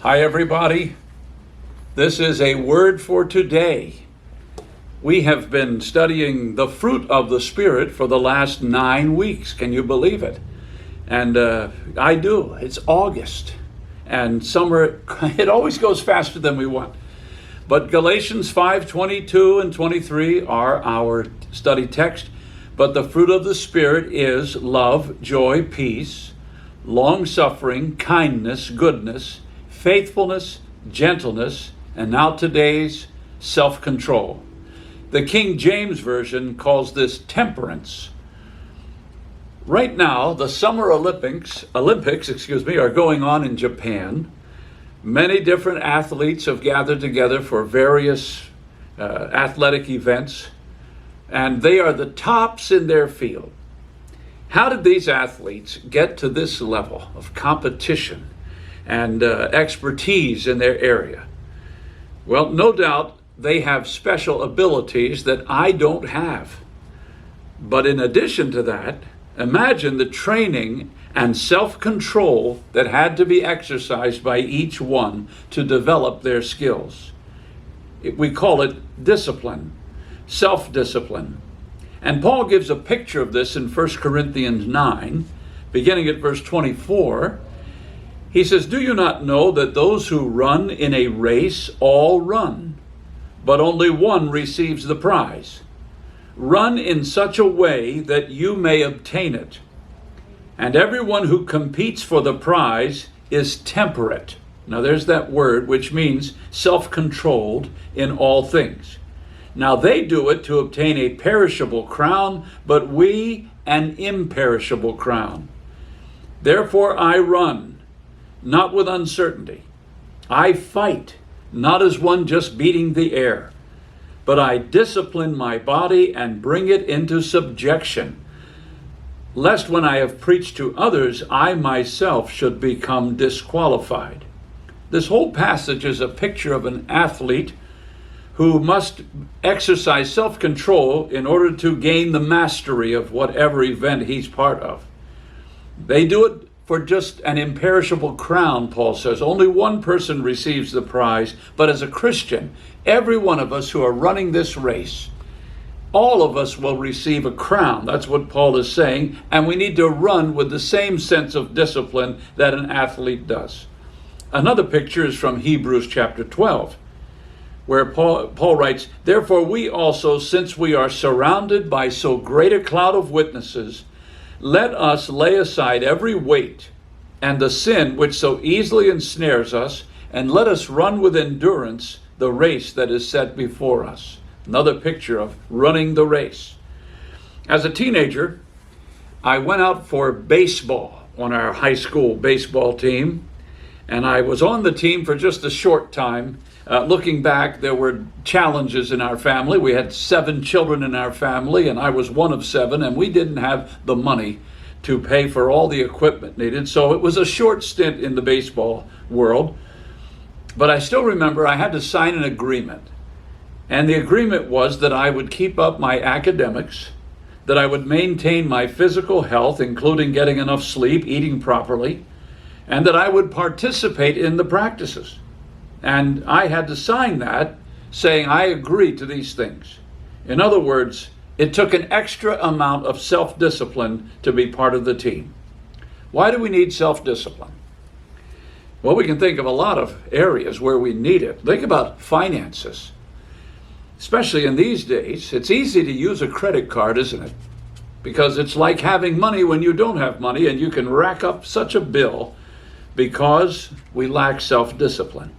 Hi, everybody. This is a word for today. We have been studying the fruit of the Spirit for the last 9 weeks. Can you believe it? And I do. It's August. And summer, it always goes faster than we want. But Galatians 5:22 and 23 are our study text. But the fruit of the Spirit is love, joy, peace, long-suffering, kindness, goodness, faithfulness, gentleness, and now today's self-control. The King James Version calls this temperance. Right now, the Summer Olympics, are going on in Japan. Many different athletes have gathered together for various athletic events, and they are the tops in their field. How did these athletes get to this level of competition and expertise in their area? Well, no doubt they have special abilities that I don't have. But in addition to that, imagine the training and self-control that had to be exercised by each one to develop their skills. We call it discipline, self-discipline. And Paul gives a picture of this in 1 Corinthians 9, beginning at verse 24. He says, "Do you not know that those who run in a race all run, but only one receives the prize? Run in such a way that you may obtain it. And everyone who competes for the prize is temperate." Now there's that word which means self-controlled in all things. Now they do it to obtain a perishable crown, but we an imperishable crown. Therefore I run, not with uncertainty. I fight, not as one just beating the air, but I discipline my body and bring it into subjection, lest when I have preached to others, I myself should become disqualified. This whole passage is a picture of an athlete who must exercise self-control in order to gain the mastery of whatever event he's part of. They do it for just an imperishable crown, Paul says. Only one person receives the prize, but as a Christian, every one of us who are running this race, all of us will receive a crown. That's what Paul is saying, and we need to run with the same sense of discipline that an athlete does. Another picture is from Hebrews chapter 12, where Paul writes, "Therefore we also, since we are surrounded by so great a cloud of witnesses, let us lay aside every weight and the sin which so easily ensnares us, and let us run with endurance the race that is set before us." Another picture of running the race. As a teenager, I went out for baseball on our high school baseball team, and I was on the team for just a short time. Looking back, there were challenges in our family. We had 7 children in our family, and I was one of 7, and we didn't have the money to pay for all the equipment needed. So it was a short stint in the baseball world. But I still remember I had to sign an agreement. And the agreement was that I would keep up my academics, that I would maintain my physical health, including getting enough sleep, eating properly, and that I would participate in the practices. And I had to sign that saying I agree to these things. In other words, it took an extra amount of self-discipline to be part of the team. Why do we need self-discipline? Well, we can think of a lot of areas where we need it. Think about finances. Especially in these days, it's easy to use a credit card, isn't it? Because it's like having money when you don't have money, and you can rack up such a bill because we lack self-discipline.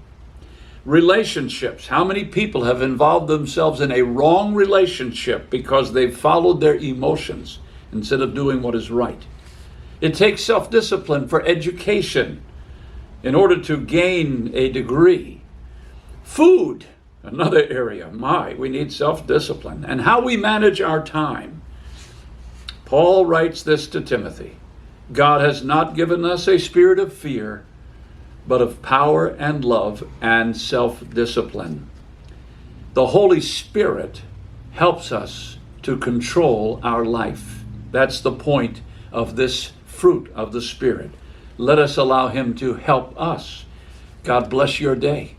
Relationships. How many people have involved themselves in a wrong relationship because they've followed their emotions instead of doing what is right? It takes self-discipline for education in order to gain a degree. Food, another area. We need self-discipline. And how we manage our time. Paul writes this to Timothy. God has not given us a spirit of fear, but of power and love and self-discipline. The Holy Spirit helps us to control our life. That's the point of this fruit of the Spirit. Let us allow Him to help us God bless your day.